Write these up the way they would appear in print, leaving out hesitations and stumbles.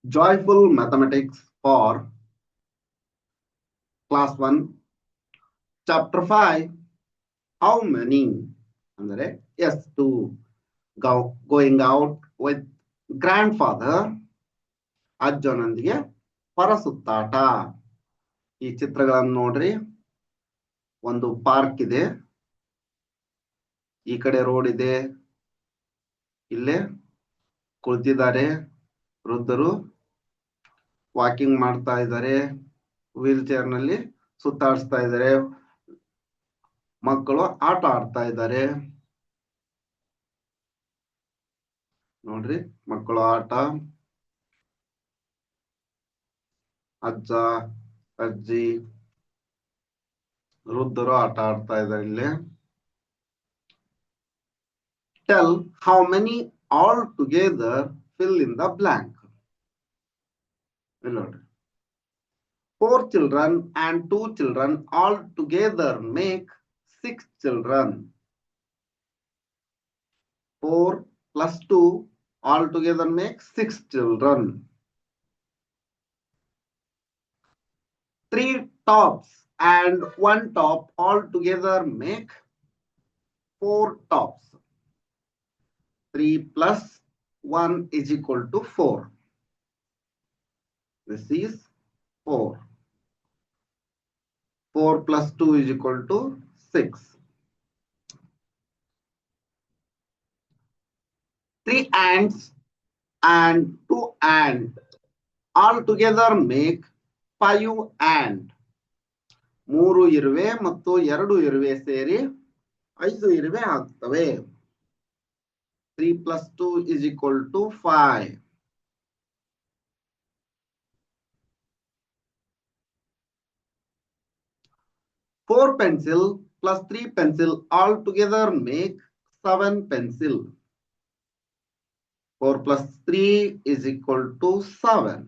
Joyful Mathematics for Class 1, Chapter 5, How many? ಅಂದರೆ ಎಷ್ಟು going out with grandfather, ಅಜ್ಜನೊಂದಿಗೆ ಹೊರಸುತ್ತಾಟ. ಈ ಚಿತ್ರಗಳನ್ನು ನೋಡ್ರಿ. ಒಂದು ಪಾರ್ಕ್ ಇದೆ, ಈ ಕಡೆ ರೋಡ್ ಇದೆ, ಇಲ್ಲೇ ಕುಳಿತಿದ್ದಾರೆ ವೃದ್ಧರು, ವಾಕಿಂಗ್ ಮಾಡ್ತಾ ಇದ್ದಾರೆ, ವೀಲ್ ಚೇರ್ ನಲ್ಲಿ ಸುತ್ತಾಡಿಸ್ತಾ ಇದ್ದಾರೆ, ಮಕ್ಕಳು ಆಟ ಆಡ್ತಾ ಇದ್ದಾರೆ. ನೋಡ್ರಿ, ಮಕ್ಕಳು ಆಟ, ಅಜ್ಜ ಅಜ್ಜಿ ವೃದ್ಧರು ಆಟ ಆಡ್ತಾ ಇದ್ದಾರೆ. ಇಲ್ಲಿ tell how many all together fill in the blank. ಇಲ್ಲಿ ನೋಡ್ರಿ, 4 children and 2 children all together make 6 children. 4 plus 2 all together make 6 children. 3 tops and 1 top all together make 4 tops. 3 plus 1 is equal to 4. This is 4. 4 plus 2 is equal to 6. 3 ants and 2 ants all together make 5 ant. 3 ಇರುವೆ ಮತ್ತು 2 ಇರುವೆ ಸೇರಿ 5 ಇರುವೆ ಆಗ್ತವೆ. 3 plus 2 is equal to 5. 4 pencil plus 3 pencil all together make 7 pencil. 4 plus 3 is equal to 7.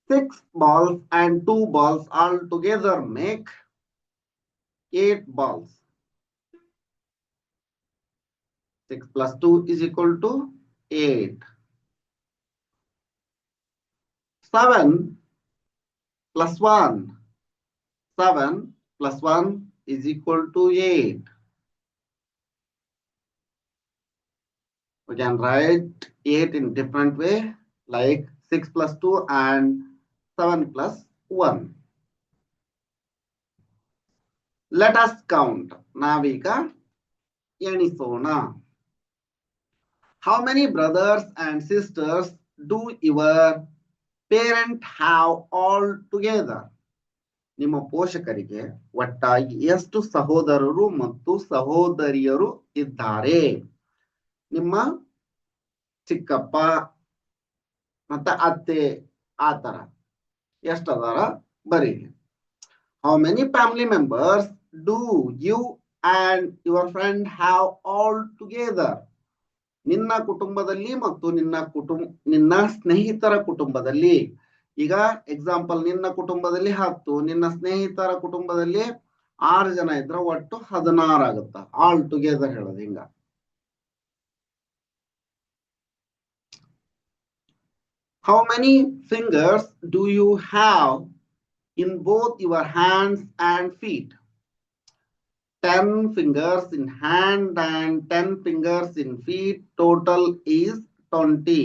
6 balls and 2 balls all together make 8 balls. 6 plus 2 is equal to 8. 7 plus 1. 7 plus 1 is equal to 8. We can write 8 in different way, like 6 plus 2 and 7 plus 1. Let us count. ನಾವೀಗ ಎಣಿಸೋಣ. How many brothers and sisters do your parent have all together? ನಿಮ್ಮ ಪೋಷಕರಿಗೆ ಒಟ್ಟಾಗಿ ಎಷ್ಟು ಸಹೋದರರು ಮತ್ತು ಸಹೋದರಿಯರು ಇದ್ದಾರೆ? ನಿಮ್ಮ ಚಿಕ್ಕಪ್ಪ ಮತ್ತೆ ಅತ್ತೆ ಆತರ ಎಷ್ಟದಾರ ಬರೀರಿ. How many family members do you and your friend have all together? ನಿನ್ನ ಕುಟುಂಬದಲ್ಲಿ ಮತ್ತು ನಿನ್ನ ಸ್ನೇಹಿತರ ಕುಟುಂಬದಲ್ಲಿ. ಈಗ ಎಕ್ಸಾಂಪಲ್, ನಿನ್ನ ಕುಟುಂಬದಲ್ಲಿ 10, ನಿನ್ನ ಸ್ನೇಹಿತರ ಕುಟುಂಬದಲ್ಲಿ 6 ಜನ ಇದ್ರೆ ಒಟ್ಟು 16 ಆಗುತ್ತ. ಆಲ್ ಟುಗೆದರ್ ಹೇಳೋದು ಹಿಂಗ. How many fingers do you have in both your hands and feet? 10 fingers in hand and 10 fingers in feet. Total is 20.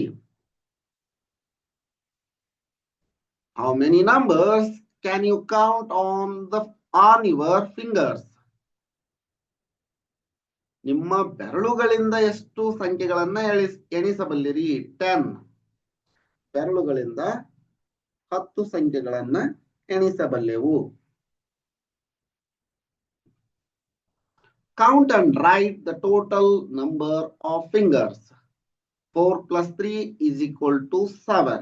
How many numbers can you count on your fingers? ನಿಮ್ಮ ಬೆರಳುಗಳಿಂದ ಎಷ್ಟು ಸಂಖ್ಯೆಗಳನ್ನ ಎಣಿಸಬಲ್ಲಿರಿ? 10. ಬೆರಳುಗಳಿಂದ 10 ಸಂಖ್ಯೆಗಳನ್ನ ಎಣಿಸಬಲ್ಲೆವು. Count and write the total number of fingers. 4 plus 3 is equal to 7.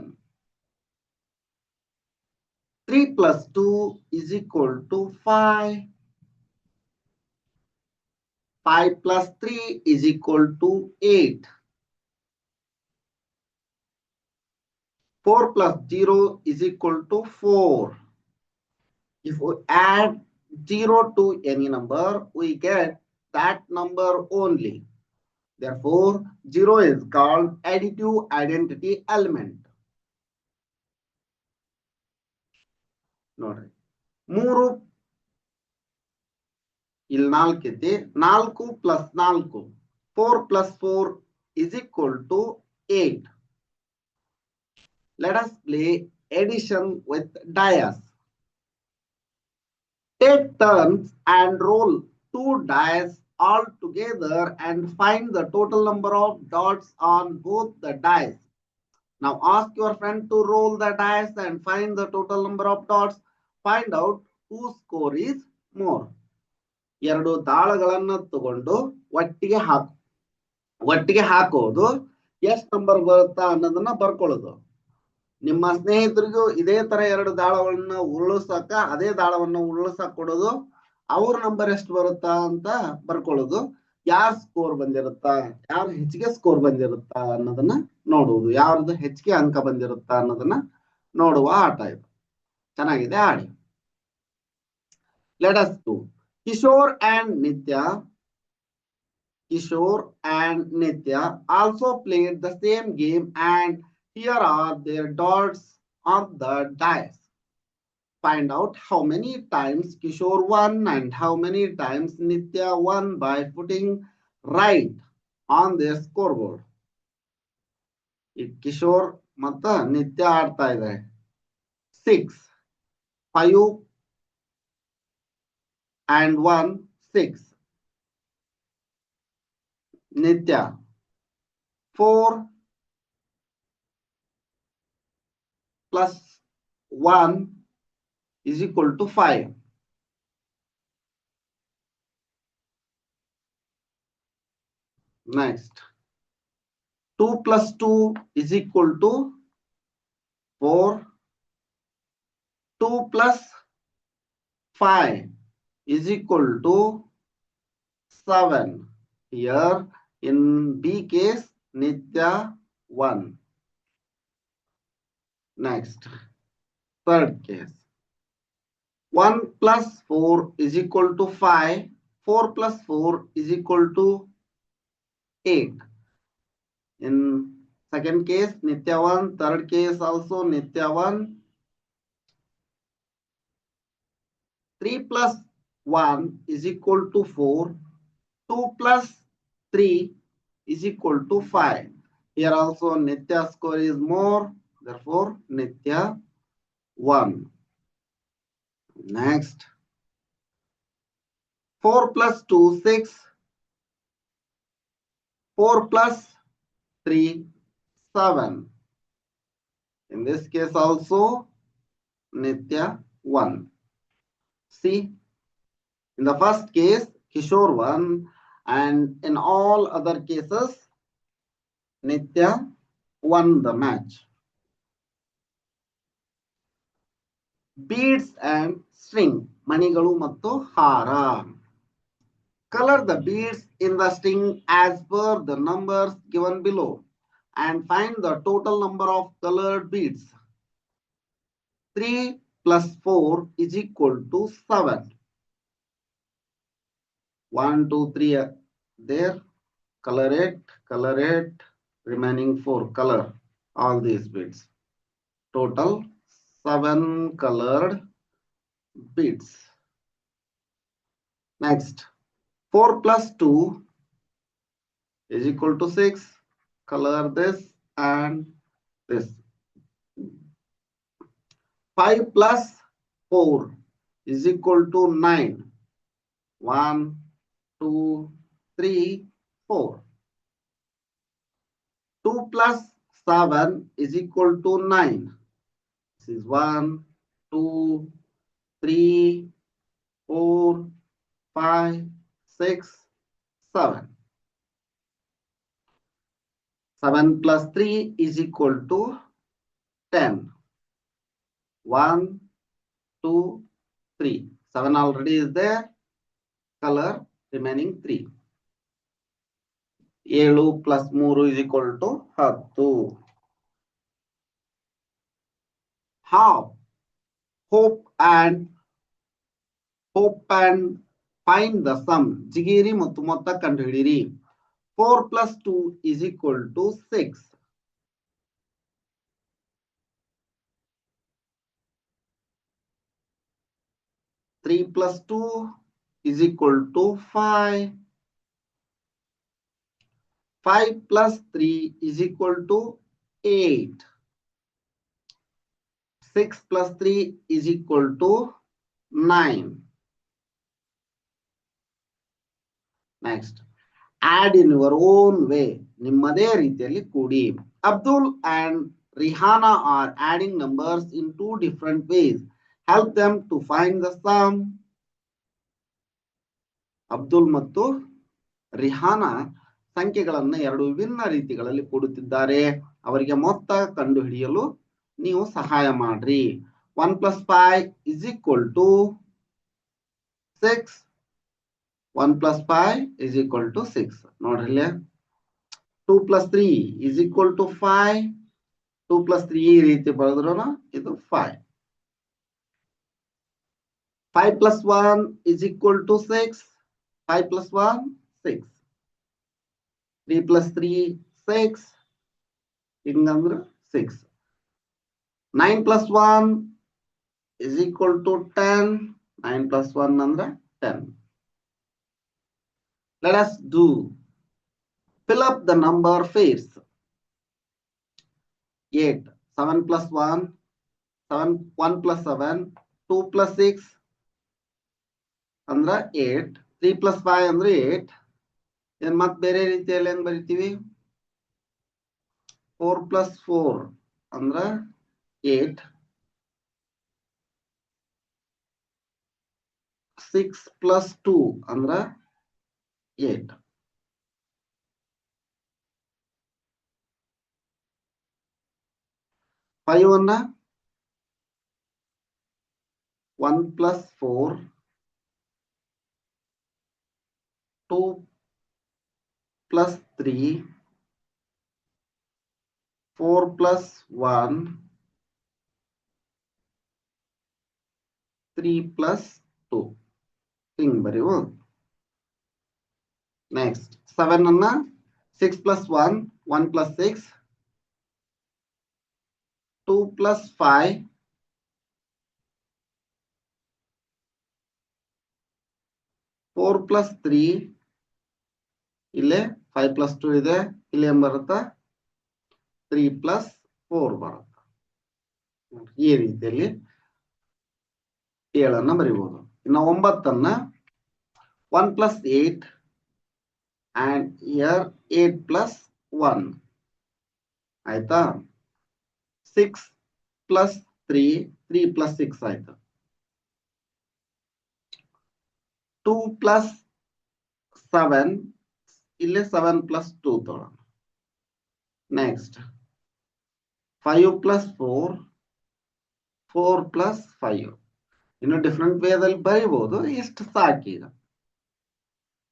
3 plus 2 is equal to 5. 5 plus 3 is equal to 8. 4 plus 0 is equal to 4. If we add 0 to any number, we get that number only. Therefore, 0 is called additive identity element. ನೋಡ್ರಿ 3 ಇಲ್ಲಿ 4 ಐತಿ 4 plus 4 4 plus 4 is equal to 8. Let us play addition with dice. Take turns and roll 2 dice all together and find the total number of dots on both the dice. Now ask your friend to roll the dice and find the total number of dots. Find out whose score is more. ಎರಡು ದಾಳಗಳನ್ನ ತಗೊಂಡು ಒಟ್ಟಿಗೆ ಹಾಕೋದು ಎಷ್ಟು number ಬರುತ್ತಾ ಅನ್ನೋದನ್ನ ಬರ್ಕೊಳ್ಳೋದು. ನಿಮ್ಮ ಸ್ನೇಹಿತರಿಗೂ ಇದೇ ತರ ಎರಡು ದಾಳಗಳನ್ನ ಉರುಳಿಸಾಕ ಅದೇ ದಾಳವನ್ನ ಉರುಳಿಸಾಕ್ ಕೊಡೋದು, ಅವ್ರ ನಂಬರ್ ಎಷ್ಟು ಬರುತ್ತಾ ಅಂತ ಬರ್ಕೊಳ್ಳೋದು. ಯಾರ್ ಸ್ಕೋರ್ ಬಂದಿರುತ್ತಾ, ಯಾರು ಹೆಚ್ಚಿಗೆ ಸ್ಕೋರ್ ಬಂದಿರುತ್ತಾ ಅನ್ನೋದನ್ನ ನೋಡುವುದು, ಯಾರ್ದು ಹೆಚ್ಚಿಗೆ ಅಂಕ ಬಂದಿರುತ್ತಾ ಅನ್ನೋದನ್ನ ನೋಡುವ ಆಟ ಇದು. ಚೆನ್ನಾಗಿದೆ, ಆಡಿ. Let us do. Kishore and Nitya also played the same game, and here are their dots on the dice. Find out how many times Kishore won and how many times Nitya won by putting right on their scoreboard. Kishore ಮತ್ತು ನಿತ್ಯ ಆಡ್ತಾ ಇದೆ. 6, 5 and 1, 6. Nitya 4 plus 1 is equal to 5. Next, 2 plus 2 is equal to 4. 2 plus 5 is equal to 7. Here in B case, Nitya 1. Next, third case. 1 plus 4 is equal to 5. 4 plus 4 is equal to 8. In second case, Nitya 1. Third case also Nitya 1. 3 plus 1 is equal to 4. 2 plus 3 is equal to 5. Here also Nitya score is more. Therefore, Nitya 1. Next, 4 plus 2, 6. 4 plus 3, 7. In this case also, Nitya 1. See, in the first case, Kishore won, and in all other cases, Nitya won the match. Beads and string, manigalu mattu hara. Color the beads in the string as per the numbers given below and find the total number of colored beads. 3 plus 4 is equal to 7. 1, 2, 3 there. Color it. Remaining 4, color all these beads. Total 7 colored beads. Next, 4 plus 2 is equal to 6. Color this and this. 5 plus 4 is equal to 9. 1, 2, 3, 4. 2 plus 7 is equal to 9. This is 1, 2, 3, 4, 5, 6, 7. 7 plus 3 is equal to 10. 1, 2, 3. 7 already is there. Color remaining 3. 7 plus 3 is equal to 10. How? Hope and find the sum. Jigiri ಮತ್ತು ಮೊತ್ತ ಕಂಡುಹಿಡಿಯಿರಿ. 4 plus 2 is equal to 6. Three plus 2 is equal to 5. 5 plus 3 is equal to 8. 6 plus 3 is equal to 9. Next, add in your own way. Nimmade ರೀತಿಯಲ್ಲಿ ಕೂಡಿ. Abdul and Rihanna are adding numbers in two different ways. Help them to find the sum. Abdul ಮತ್ತು ರಿಹಾನಾ ಸಂಖ್ಯೆಗಳನ್ನು ಎರಡು ವಿಭಿನ್ನ ರೀತಿಗಳಲ್ಲಿ ಕೂಡುತ್ತಿದ್ದಾರೆ. ಅವರಿಗೆ ಮೊತ್ತ ಕಂಡುಹಿಡಿಯಲು ನೀವು ಸಹಾಯ ಮಾಡ್ರಿ. 1 plus 5 is equal to 6. 1 plus 5 is equal to 6. ನೋಡ್ರಿ ಇಲ್ಲಿ 2 plus 3 is equal to 5. 2 plus 3 ಈ ರೀತಿ ಬರೆದ್ರು ಇದು 5. 5 plus 1 is equal to 6. 5 plus 1, 6. 3 plus 3, 6. ಹಿಂಗಂದ್ರೆ 6. 9 plus 1 is equal to 10. 9 plus 1 ಅಂದ್ರೆ 10. Let us do. Fill up the number pairs. 8. 7 plus 1. 1 plus 7. 2 plus 6. ಅಂದ್ರೆ 8. 3 plus 5 ಅಂದ್ರೆ 8. ಇದನ್ನ ಮತ್ತೆ ಬೇರೆ ರೀತಿಯಲ್ಲಿ ಹೆಂಗ್ ಬರಿತೀವಿ? 4 plus 4 ಅಂದ್ರೆ 8. 6 plus 2 ಅಂದ್ರೆ 8. Five ಅನ್ನ 1 plus 4, 2 plus 3, 4 plus 1, 3 plus 2. ಹಿಂಗ್ ಬರೆಯುವುದು. Next, 7 ಅನ್ನ 6 plus 1, 1 plus 6, 2 plus 5, 4 plus 3, ಇಲ್ಲೇ 5 plus 2 ಇದೆ, ಇಲ್ಲಿ ಏನ್ ಬರುತ್ತಾ 3 plus 4 ಬರುತ್ತೆ. ಈ ರೀತಿಯಲ್ಲಿ 7 ಬರೀಬಹುದು. ಇನ್ನು 9 1 plus 8 and here 8 plus 1 ಆಯ್ತಾ. 6 plus 3, 3 plus 6 ಆಯ್ತು. 2 plus 7, ಇಲ್ಲೇ 7 plus 2 ತಗೊಳ್ಳೋಣ. Next 5 plus 4, 4 plus 5. ಇನ್ನು ಡಿಫ್ರೆಂಟ್ ವೇದಲ್ಲಿ ಬರೀಬಹುದು, ಎಷ್ಟು ಸಾಕೀಗ.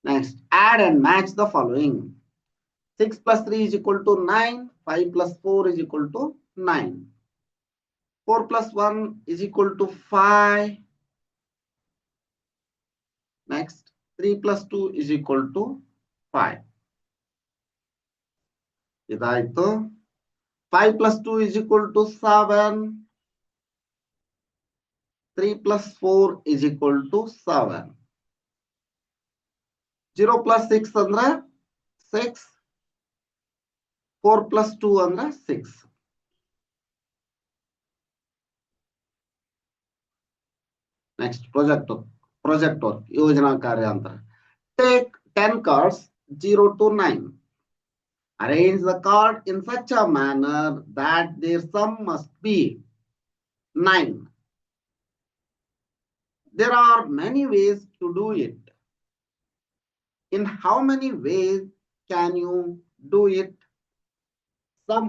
Next, add and match the following. 6 plus 3 is equal to 9. 5 plus 4 is equal to 9. 4 plus 1 is equal to 5. Next, 3 plus 2 is equal to 5. ಇದಾಯ್ತು. 5 plus 2 is equal to 7. 3 plus 4 is equal to 7. 0 plus 6 ಅಂದ್ರೆ 6. 4 plus 2 ಅಂದ್ರೆ 6. Next, project work, Yojana ಕಾರ್ಯಾಂತರ. Take 10 cards 0 to 9. Arrange the card in such a manner that their sum must be 9. There are many ways to do it. In how many ways can you do it? Sum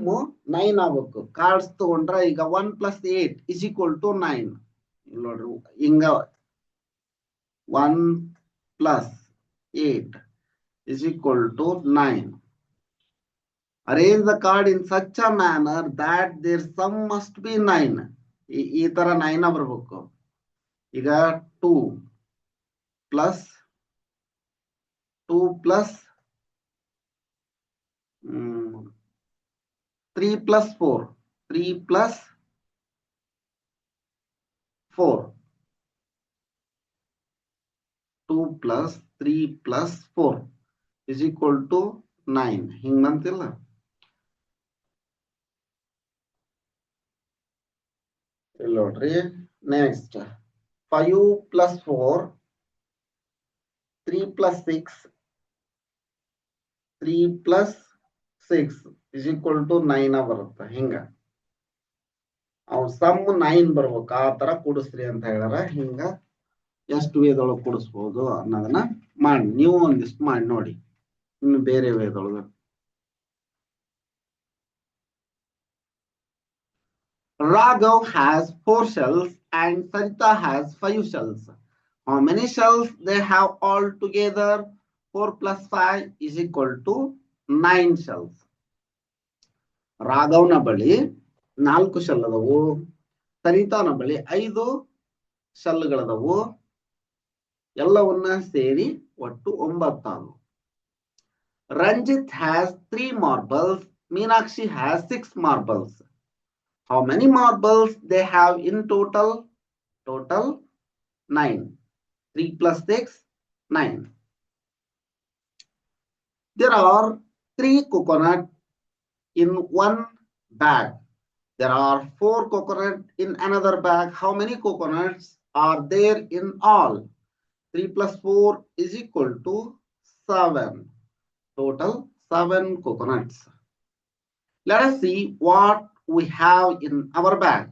9 ಆಗಬೇಕು. Cards ತಗೊಂಡ್ರೆ ಈಗ 1 plus 8 is equal to 9. ನೋಡ್ರಿ ಹಿಂಗ 1 plus 8 is equal to 9. Arrange the card in such a manner that their sum must be 9. ಈ ತರ 9 ಬರಬೇಕು. ಈಗ 2 plus 2 plus 3 plus 4. 3 plus 4. 2 plus 3 plus 4 is equal to 9. ಹಿಂಗ್ ಬಂತಿಲ್ಲ? ಇಲ್ಲಿ ನೋಡ್ರಿ. Next 5 plus 4, 3 plus 6, 3 plus 6 is equal to 9 ಬರುತ್ತೆ. ಹಿಂಗ ಅವ್ ಸಮ್ 9 ಬರ್ಬೇಕು, ಆ ತರ ಕೂಡಿಸ್ರಿ ಅಂತ ಹೇಳ್ಯಾರ. ಹಿಂಗ ಎಷ್ಟು ವೇದೊಳಗೆ ಕೂಡಿಸ್ಬೋದು ಅನ್ನೋದನ್ನ ಮಾಡಿ, ನೀವು ಒಂದಿಷ್ಟು ಮಾಡಿ ನೋಡಿ. ಇನ್ನು ಬೇರೆ ವೇದೊಳಗೆ Raghav has 4 shells and Sarita has 5 shells. How many shells they have all together? 4 plus 5 is equal to 9 shells. ರಾಘವ್ನ ಬಳಿ 4 ಶೆಲ್ ಅದವು, ಸರಿತಾನ ಬಳಿ 5 ಶೆಲ್ಗಳದವು. ಎಲ್ಲವನ್ನ ಸೇರಿ ಒಟ್ಟು 9 ಆದವು. Ranjit has 3 marbles, Meenakshi has 6 marbles. How many marbles they have in total? Total 9. 3 plus 6, 9. There are 3 coconuts in one bag. There are 4 coconuts in another bag. How many coconuts are there in all? 3 plus 4 is equal to 7. Total 7 coconuts. Let us see what we have in our bag.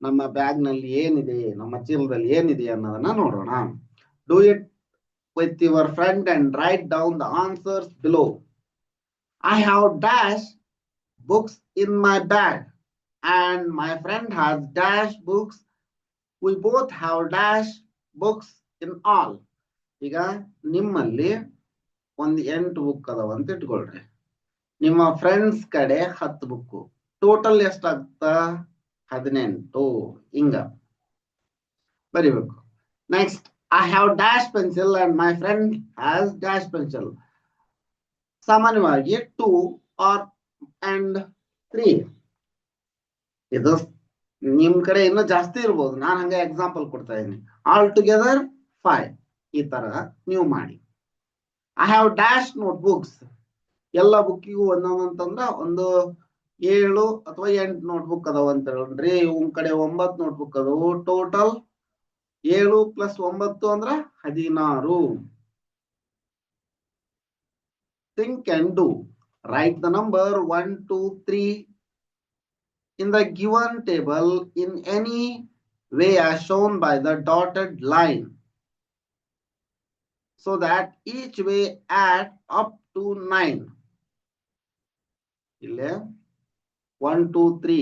ನಮ್ಮ bag ನಲ್ಲಿ ಏನಿದೆ, ನಮ್ಮ ಚೀಲದಲ್ಲಿ ಏನಿದೆ ಅನ್ನೋದನ್ನ ನೋಡೋಣ. Do it with your friend and write down the answers below. I have dash books in my bag and my friend has dash books. We both have dash books in all. ಈಗ ನಿಮ್ಮಲ್ಲಿ ಒಂದು 8 book ಅದಾವ ಅಂತ ಇಟ್ಕೊಳ್ರಿ. ನಿಮ್ಮ friends ಕಡೆ 10 book. Total ಎಷ್ಟಾಗ್ತಾ? 18. ಹಿಂಗ ಬರಿಬೇಕು. Next, I have dash pencil and my friend has dash pencil. ಸಾಮಾನ್ಯವಾಗಿ 2 and 3. ಇದು ನಿಮ್ ಕಡೆ ಇನ್ನೂ ಜಾಸ್ತಿ ಇರ್ಬೋದು, ನಾನು ಹಂಗೆ ಎಕ್ಸಾಂಪಲ್ ಕೊಡ್ತಾ ಇದ್ದೀನಿ. All together 5. ಈ ತರ ನೀವು ಮಾಡಿ. I have dash notebooks. ಎಲ್ಲ ಬುಕ್ಕಿಗೂ ಒಂದೊಂದಂತಂದ್ರ ಒಂದು 7 ಅಥವಾ 8 ನೋಟ್ಬುಕ್ ಅದಾವ ಅಂತ ಹೇಳ್ರಿ. ಇವ್ ಕಡೆ 9 ನೋಟ್ಬುಕ್ ಅದಾವು. ಟೋಟಲ್ 7 plus 9 ಅಂದ್ರ 16. Think and do. Write the number 1, 2, 3 in the given table in any way as shown by the dotted line, so that each way add up to 9. Ille 1, 2, 3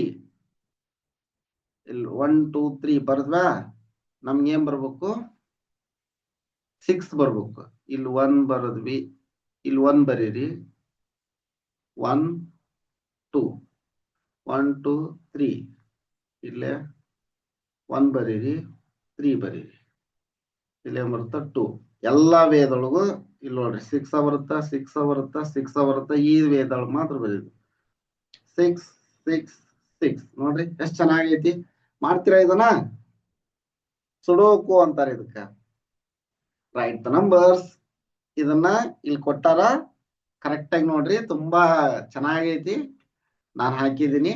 ಇಲ್ಲಿ 1, 2, 3 ಬರ್ದ್ವಾ? ನಮ್ಗೆ ಏನ್ ಬರ್ಬೇಕು? 6 ಬರ್ಬೇಕು. ಇಲ್ಲಿ 1 ಬರದ್ವಿ, ಇಲ್ಲಿ 1 ಬರೀರಿ. 1, 2, 1, 2, 3. ಇಲ್ಲೇ 1 ಬರೀರಿ, 3 ಬರೀರಿ. ಇಲ್ಲೇ ಬರುತ್ತಾ 2. ಎಲ್ಲಾ ವೇದೊಳಗು ಇಲ್ಲಿ ನೋಡ್ರಿ 6 ಬರುತ್ತಾ, 6 ಬರುತ್ತಾ, 6 ಬರುತ್ತಾ. ಈ ವೇದೊಳಗೆ ಮಾತ್ರ ಬರೀರಿ 6, 6, 6. ನೋಡ್ರಿ ಎಷ್ಟ್ ಚೆನ್ನಾಗೈತಿ. ಮಾಡ್ತೀರಾ ಇದನ್ನ? ಸುಡೋಕು ಅಂತಾರೆ ಇದಕ್ಕ. Right the numbers. ಇದನ್ನ ಇಲ್ಲಿ ಕೊಟ್ಟಾರ, ಕರೆಕ್ಟ್ ಆಗಿ ನೋಡ್ರಿ. ತುಂಬಾ ಚೆನ್ನಾಗೈತಿ. ನಾನು ಹಾಕಿದ್ದೀನಿ,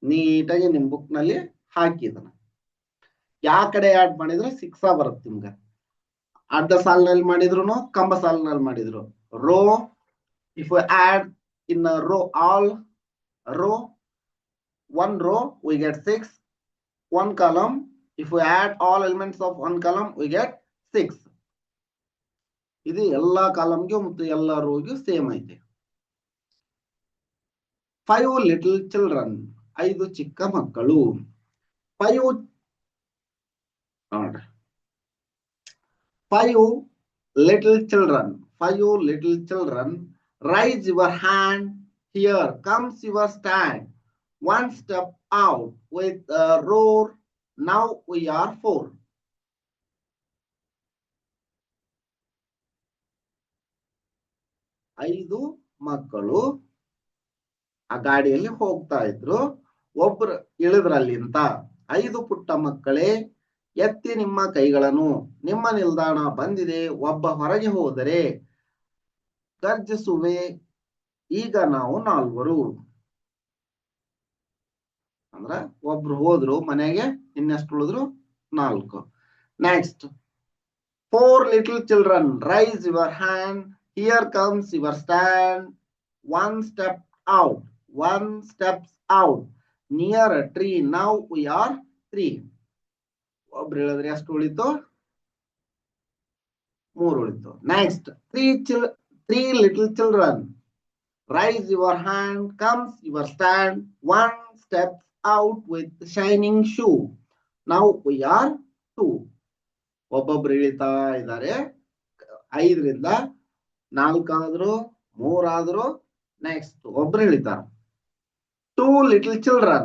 ನೀಟಾಗಿ ನಿಮ್ ಬುಕ್ ನಲ್ಲಿ ಹಾಕಿದನ. ಯಾವ ಕಡೆ ಆಡ್ ಮಾಡಿದ್ರೆ 6 ಬರುತ್ತೆ ನಿಮ್ಗ. ಅಡ್ಡ ಸಾಲಿನಲ್ಲಿ ಮಾಡಿದ್ರು, ಕಂಬ ಸಾಲಿನಲ್ಲಿ ಮಾಡಿದ್ರು. Row, if you add in row all row, 1 row we get 6. 1 column, if we add all elements of 1 column we get 6. ಇದು ಎಲ್ಲಾ ಕಾಲಮ್ಗೆ ಮತ್ತು ಎಲ್ಲಾ ರೋಗೆ ಸೇಮ್ ಐತೆ. 5 little children. 5 ಚಿಕ್ಕ ಮಕ್ಕಳು. 5 ನೋಡ್ರಿ, 5 little children. 5 little children. Raise your hand. Here comes your stand. 1 step out with a roar. Now we are 4. ಐದು ಮಕ್ಕಳು ಆ ಗಾಡಿಯಲ್ಲಿ ಹೋಗ್ತಾ ಇದ್ರು. ಒಬ್ರು ಇಳಿದ್ರಲ್ಲಿಂತ, 5 ಪುಟ್ಟ ಮಕ್ಕಳೇ ಎತ್ತಿ ನಿಮ್ಮ ಕೈಗಳನ್ನು, ನಿಮ್ಮ ನಿಲ್ದಾಣ ಬಂದಿದೆ. ಒಬ್ಬ ಹೊರಗೆ ಹೋದರೆ ಗರ್ಜಿಸುವೆ. ಈಗ ನಾವು 4. ಅಂದ್ರ ಒಬ್ರು ಹೋದ್ರು ಮನೆಗೆ, ಇನ್ನೆಷ್ಟು ಉಳಿದ್ರು? 4. Next, 4 little children, raise your hand. Here comes your stand. One step out. One steps out. Near a tree. Now we are 3. ಒಬ್ರು ಹೇಳಿದ್ರೆ ಎಷ್ಟು ಉಳಿತು? 3 ಉಳಿತು. Next, 3 little children. Raise your hand. Comes your stand. One steps out with shining shoe. Now we are 2. ಒಬ್ಬೊಬ್ರು ಇಳಿತಾ ಇದ್ದಾರೆ. 5ರಿಂದ 4 ಆದ್ರು, 3 ಆದ್ರು. Next ಒಬ್ರು ಇಳಿತಾರೆ. 2 little children.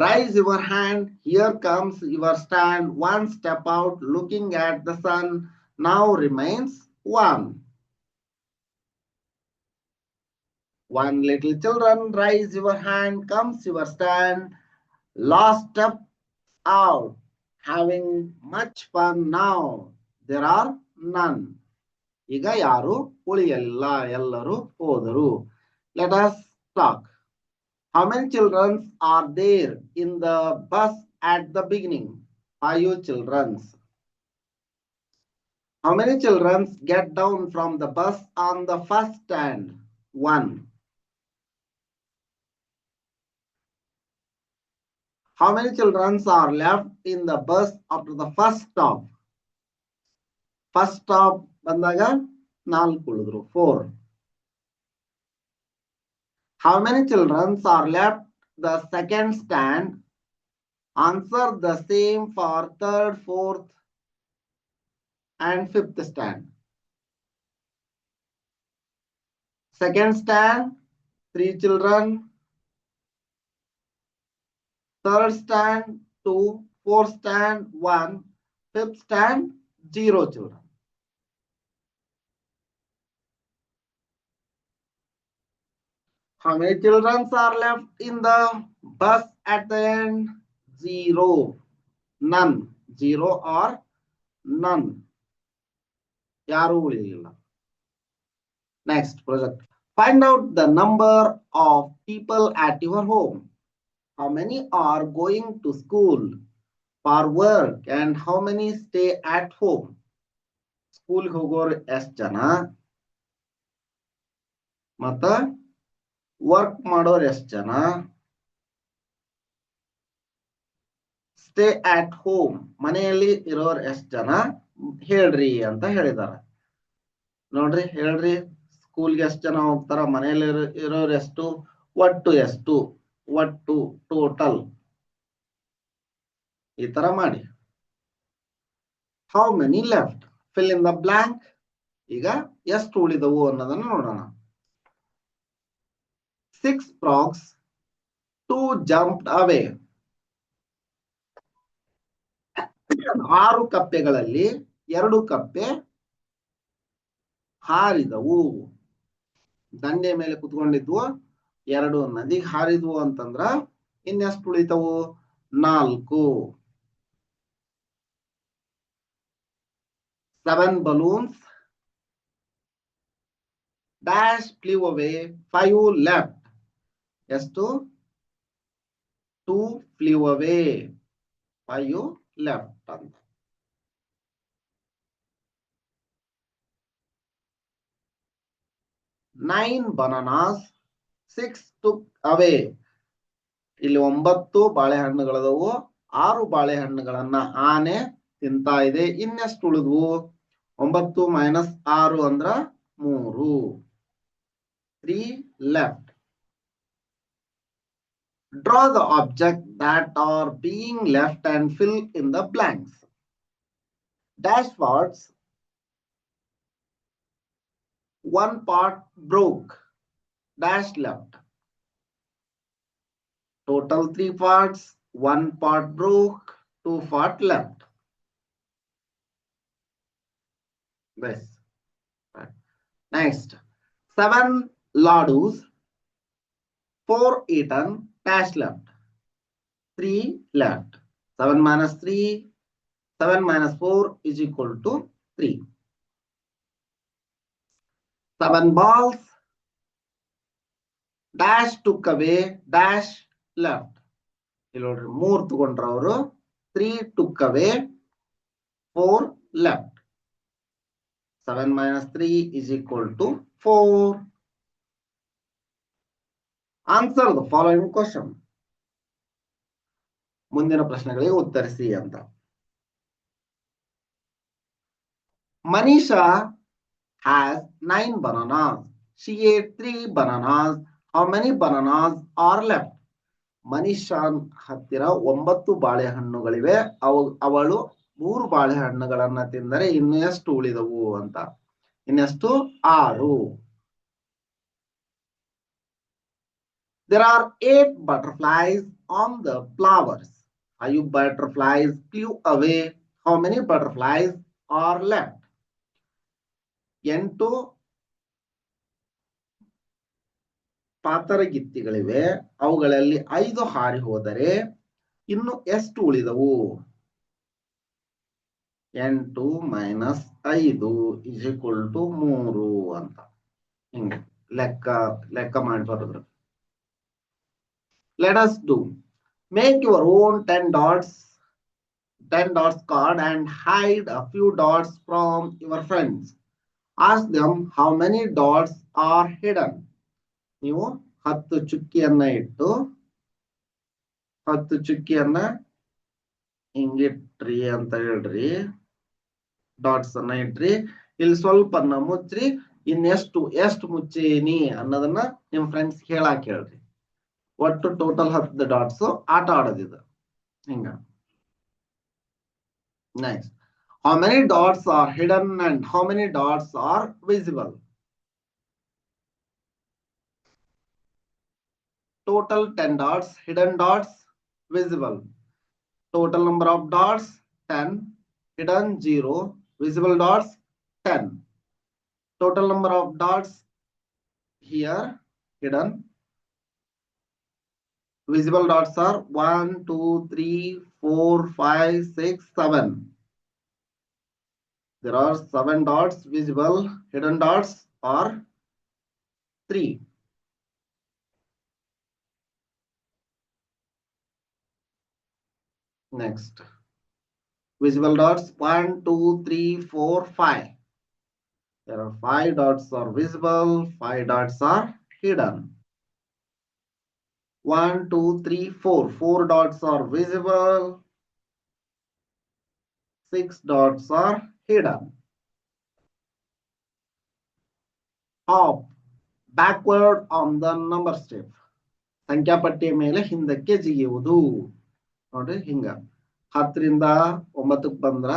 Raise your hand. Here comes your stand. One step out, looking at the sun. Now remains 1. 1 little children. Raise your hand. Comes your stand. Last step out. Having much fun now. There are none. ಈಗ ಯಾರು ಉಳಿಯಲಿಲ್ಲ, ಎಲ್ಲರೂ ಹೋದರು. Let us talk. How many children are there in the bus at the beginning? 5 children. How many children get down from the bus on the first stand? 1. How many children are left in the bus after the first stop? First stop ಬಂದಾಗ 4 ಉಳಿದ್ರು, 4. How many children are left the second stand? Answer the same for third, fourth, and fifth stand. Second stand, 3 children. Third stand, 2. Fourth stand, 1. Fifth stand, 0 children. How many children are left in the bus at the end? 0. None. 0 or none. ಯಾರು ಉಳಿಯಲಿಲ್ಲ. Next project. Find out the number of people at your home. How many are going to school for work and how many stay at home? School ಹೋಗೋರು ಎಷ್ಟು ಜನ ಮತ್ತ work ಮಾಡೋರು ಎಷ್ಟು ಜನ, stay at home ಮನೆಯಲ್ಲಿ ಇರೋರು ಎಷ್ಟು ಜನ ಹೇಳ್ರಿ ಅಂತ ಹೇಳಿದಾರೆ. ನೋಡ್ರಿ, ಹೇಳ್ರಿ, ಸ್ಕೂಲ್ಗೆ ಎಷ್ಟು ಜನ ಹೋಗ್ತಾರ, ಮನೆಯಲ್ಲಿ ಇರೋರು ಎಷ್ಟು, ಒಟ್ಟು ಎಷ್ಟು, ಒಟ್ಟು ಟೋಟಲ್ ಈ ತರ ಮಾಡಿ. How many left, fill in the blank. ಈಗ ಎಷ್ಟು ಉಳಿದವು ಅನ್ನೋದನ್ನ ನೋಡೋಣ. 6 frogs, 2 jumped away. 6 ಕಪ್ಪೆಗಳಲ್ಲಿ 2 ಕಪ್ಪೆ ಹಾರಿದವು. ದಂಡೆ ಮೇಲೆ ಕುತ್ಕೊಂಡಿದ್ವು, 2 ನದಿಗೆ ಹಾರಿದ್ವು ಅಂತಂದ್ರ ಇನ್ನೆಷ್ಟು ಉಳಿತವು? 4. 7 balloons dash flew away. 5 left. ಎಷ್ಟು? 2 flew away. 5 left ಅಂತ. 9 bananas, 6 took away. ಇಲ್ಲಿ 9 ಬಾಳೆಹಣ್ಣುಗಳದವು, 6 ಬಾಳೆಹಣ್ಣುಗಳನ್ನ ಆನೆ ತಿಂತಾ ಇದೆ. ಇನ್ನೆಷ್ಟು ಉಳಿದ್ವು? 9 minus 6 ಅಂದ್ರ 3. 3 left. Draw the object that are being left and fill in the blanks. Dashboards. 1 part broke. Dash left. Total 3 parts. 1 part broke. 2 part left. This. Next. 7 ladus, 4 eaten, dash left, 3 left. 7 minus 3, 7 minus 4 is equal to 3. 7 balls, dash took away, dash left. ಇಲ್ಲಿ ನೋಡ್ರಿ 3 ತಗೊಂಡ್ರ ಅವರು, 3 took away, 4 left. 7 minus 3 is equal to 4. Answer the following question. ಮುಂದಿನ ಪ್ರಶ್ನೆಗಳಿಗೆ ಉತ್ತರಿಸಿ ಅಂತ. Manisha has 9 bananas. She ate 3 bananas. How many bananas are left? Manisha ಹತ್ತಿರ 9 ಬಾಳೆಹಣ್ಣುಗಳಿವೆ. ಅವಳು 3 ಬಾಳೆಹಣ್ಣುಗಳನ್ನ ತಿಂದರೆ ಇನ್ನು ಎಷ್ಟು ಉಳಿದವು ಅಂತ. ಇನ್ನೆಷ್ಟು? 6. There are 8 butterflies on the flowers. 5 butterflies flew away. How many butterflies are left? 8 ಪಾತರಗಿತ್ತಿಗಳಿವೆ. ಅವುಗಳಲ್ಲಿ 5 ಹಾರಿ ಹೋದರೆ ಇನ್ನು ಎಷ್ಟು ಉಳಿದವು? 8 minus 5 is equal to 3 ಅಂತ ಹಿಂಗೆ ಲೆಕ್ಕ ಮಾಡಿ ಬರೋದ್ರ. Let us do. Make your own 10 dots card and hide a few dots from your friends. Ask them how many dots are hidden. ನೀವು 10 ಚುಕ್ಕಿಯನ್ನ ಇಟ್ಟು 10 ಚುಕ್ಕಿಯನ್ನ ಹಿಂಗಿಟ್ರಿ ಅಂತ ಹೇಳ್ರಿ, ಡಾಟ್ಸ್ ಅನ್ನ ಇಟ್ರಿ. ಇಲ್ಲಿ ಸ್ವಲ್ಪನ್ನ ಮುಚ್ಚ್ರಿ. ಎಷ್ಟು ಮುಚ್ಚೀನಿ ಅನ್ನೋದನ್ನ ನಿಮ್ ಫ್ರೆಂಡ್ಸ್ ಹೇಳಾಕ್ ಹೇಳ್ರಿ. ಒಟ್ಟು ಟೋಟಲ್ 10 ಡಾಟ್ಸ್ ಆಟ ಆಡೋದಿದೆ ಹಿಂಗ. Next, how many dots are hidden and how many dots are visible? Total 10 dots, hidden dots, visible. Total number of dots 10, hidden 0, visible dots 10. Total number of dots here hidden. Visible dots are 1, 2, 3, 4, 5, 6, 7. There are 7 dots visible. Hidden dots are 3. Next, visible dots 1, 2, 3, 4, 5. There are 5 dots are visible, 5 dots are hidden. 1, 2, 3, 4. 4 dots are visible, 6 dots are hidden. Hop backward on the number step. ಸಂಖ್ಯಾ ಪಟ್ಟಿಯ ಮೇಲೆ ಹಿಂದಕ್ಕೆ ಜಿಗಿಯುವುದು. ನೋಡ್ರಿ ಹಿಂಗ 10 ರಿಂದ 9ಕ್ಕೆ ಬಂದ್ರ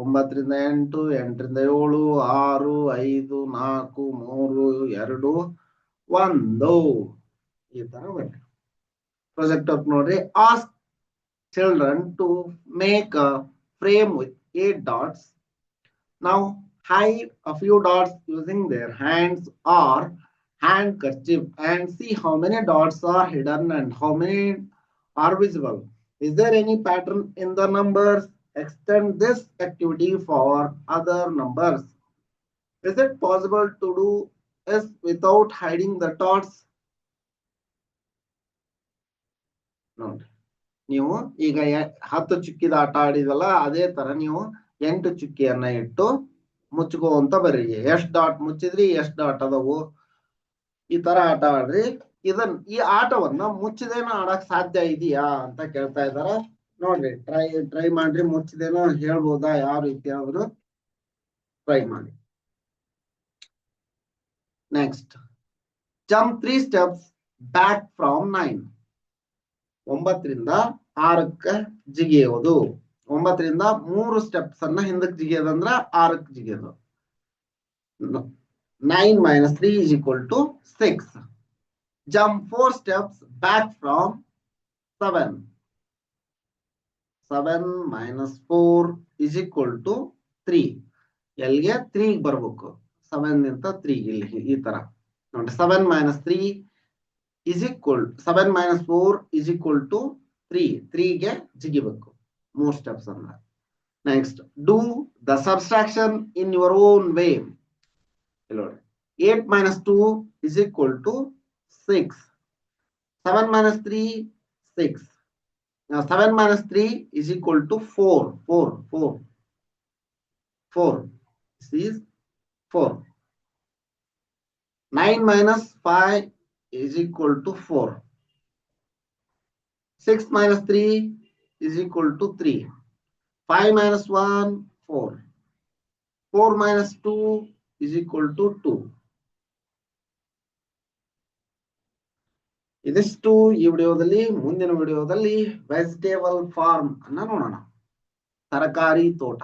9 ರಿಂದ 8, 8 ರಿಂದ 7, 6, 5, 4, 3, 2, 1 ಈ ತರ ಬನ್ನಿ. ಪ್ರೊಜೆಕ್ಟರ್ ನೋಡ್ರಿ. Ask children to make a frame with 8 dots. Now hide a few dots using their hands or handkerchief and see how many dots are hidden and how many are visible. Is there any pattern in the numbers? Extend this activity for other numbers. Is it possible to do this without hiding the dots? ನೋಡಿ, ನೀವು ಈಗ 10 ಚುಕ್ಕಿದ ಆಟ ಆಡಿದಲ್ಲ, ಅದೇ ತರ ನೀವು 8 ಚುಕ್ಕಿಯನ್ನ ಇಟ್ಟು ಮುಚ್ಕೋ ಅಂತ ಬರ್ರಿ. ಎಷ್ಟ್ ಡಾಟ್ ಮುಚ್ಚಿದ್ರಿ, ಎಷ್ಟ್ ಡಾಟ್ ಅದವು, ಈ ತರ ಆಟ ಆಡ್ರಿ. ಈ ಆಟವನ್ನ ಮುಚ್ಚದೇನ ಆಡಕ್ ಸಾಧ್ಯ ಇದೆಯಾ ಅಂತ ಕೇಳ್ತಾ ಇದಾರ. ನೋಡ್ರಿ, ಟ್ರೈ ಮಾಡ್ರಿ. ಮುಚ್ಚದೇನೋ ಹೇಳ್ಬೋದಾ? ಯಾವ ರೀತಿ ಆದ್ರೂ ಟ್ರೈ ಮಾಡಿ. Next, jump 3 steps back from 9. 9 ರಿಂದ 6ಕ್ಕೆ ಜಿಗಿಯೋದು. 9 ರಿಂದ 3 ಸ್ಟೆಪ್ಸ್ ಅನ್ನ ಹಿಂದಕ್ಕೆ ಜಿಗಿಯೋದಂದ್ರ 6ಕ್ಕೆ ಜಿಗಿಯೋದು. 9 minus 3 is equal to 6. Jump 4 steps back from 7. 7 minus 4 is equal to 3. ಎಲ್ಲಿಗೆ 3 ಬರ್ಬೇಕು. 7 ನಿಂತ 3 ಇಲ್ಲಿ ಈ ತರ 7 minus 3 is equal 7 minus 4 is equal to 3. 3 ಗೆ ಜಿಗಿಬೇಕು. 3 steps ಅನ್ನ. Next, do the subtraction in your own way. 8 minus 2 is equal to 6. 7 minus 3, 6. Now 7 minus 3 is equal to 4. 4. This is 4. 9 minus 5 is equal to 4. 6 minus 3 is equal to 3. 5 minus 1, 4. 4 minus 2 is equal to 2. ಇದಿಷ್ಟು ಈ ವಿಡಿಯೋದಲ್ಲಿ. ಮುಂದಿನ ವಿಡಿಯೋದಲ್ಲಿ vegetable form ಅನ್ನ ನೋಡೋಣ. ತರಕಾರಿ ತೋಟ.